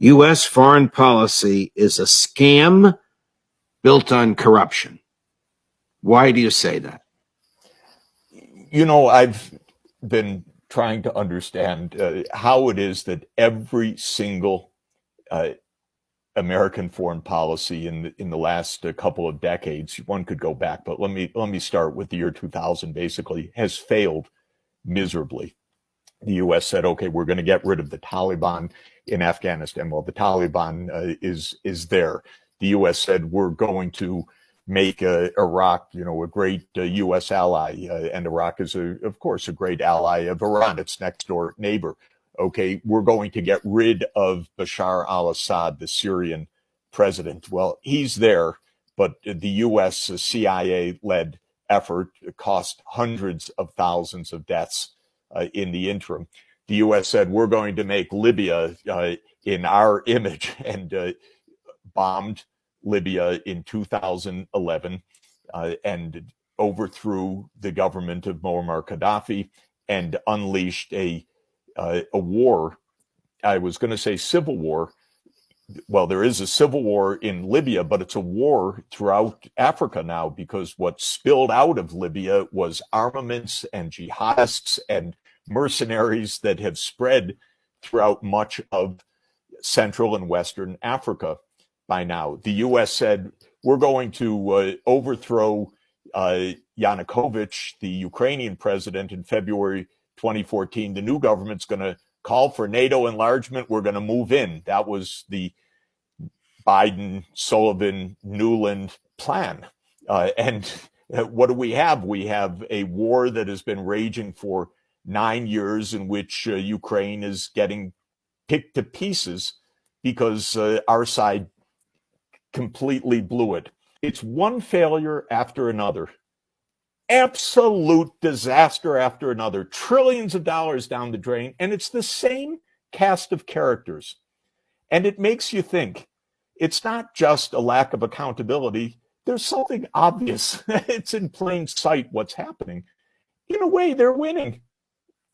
U.S. foreign policy is a scam built on corruption. Why do you say that? You know, I've been trying to understand how it is that every single American foreign policy in the last couple of decades, one could go back, but let me start with the year 2000. Basically, has failed miserably. The U.S. said, "Okay, we're going to get rid of the Taliban in Afghanistan." Well, the Taliban is there. The U.S. said, "We're going to make Iraq, a great U.S. ally," and Iraq is, of course, a great ally of Iran, its next door neighbor. Okay, we're going to get rid of Bashar al-Assad, the Syrian president. Well, he's there, but the U.S. CIA-led effort cost hundreds of thousands of deaths in the interim. The U.S. said, we're going to make Libya in our image, and bombed Libya in 2011 and overthrew the government of Muammar Gaddafi and unleashed a war. I was going to say civil war. Well, there is a civil war in Libya, but it's a war throughout Africa now, because what spilled out of Libya was armaments and jihadists and mercenaries that have spread throughout much of Central and Western Africa by now. The U.S. said, we're going to overthrow Yanukovych, the Ukrainian president, in February 2014. The new government's going to call for NATO enlargement. We're going to move in. That was the Biden, Sullivan, Nuland plan. And what do we have? We have a war that has been raging for 9 years, in which Ukraine is getting picked to pieces because our side completely blew it. It's one failure after another. Absolute disaster after another. Trillions of dollars down the drain. And it's the same cast of characters. And it makes you think, it's not just a lack of accountability. There's something obvious. It's in plain sight what's happening. In a way, they're winning.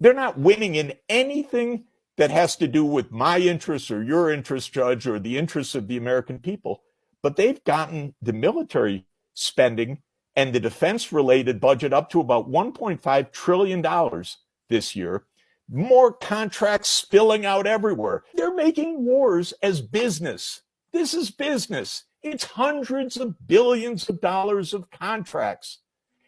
They're not winning in anything that has to do with my interests or your interests, Judge, or the interests of the American people. But they've gotten the military spending and the defense-related budget up to about $1.5 trillion this year. More contracts spilling out everywhere. They're making wars as business. This is business. It's hundreds of billions of dollars of contracts.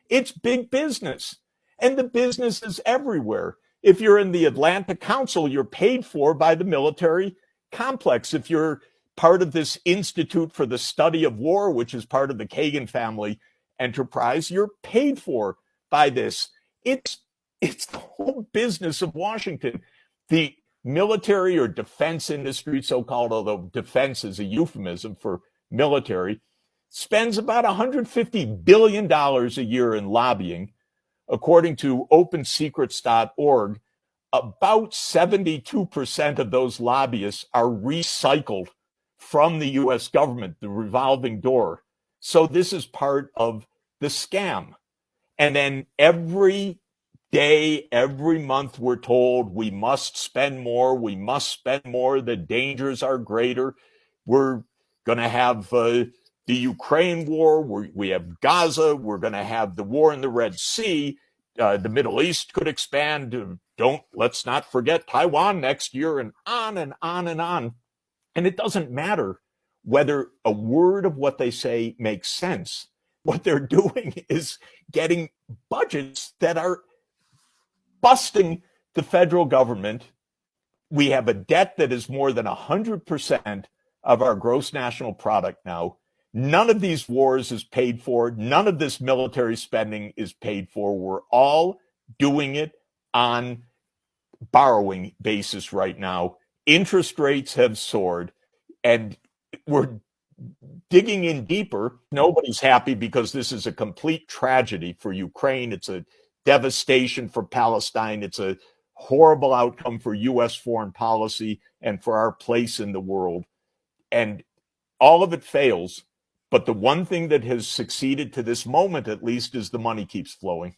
It's big business. And the business is everywhere. If you're in the Atlantic Council, you're paid for by the military complex. If you're part of this Institute for the Study of War, which is part of the Kagan family enterprise, you're paid for by this. It's the whole business of Washington. The military or defense industry, so-called, although defense is a euphemism for military, spends about $150 billion a year in lobbying. According to OpenSecrets.org, about 72% of those lobbyists are recycled from the U.S. government, the revolving door. So this is part of the scam. And then every day, every month, we're told we must spend more, the dangers are greater. We're going to have the Ukraine war, we have Gaza, we're going to have the war in the Red Sea, the Middle East could expand, let's not forget Taiwan next year, and on and on and on. And it doesn't matter whether a word of what they say makes sense. What they're doing is getting budgets that are busting the federal government. We have a debt that is more than 100% of our gross national product now. None of these wars is paid for. None of this military spending is paid for. We're all doing it on borrowing basis right now. Interest rates have soared, and we're digging in deeper. Nobody's happy because this is a complete tragedy for Ukraine. It's a devastation for Palestine. It's a horrible outcome for U.S. foreign policy and for our place in the world. And all of it fails. But the one thing that has succeeded to this moment, at least, is the money keeps flowing.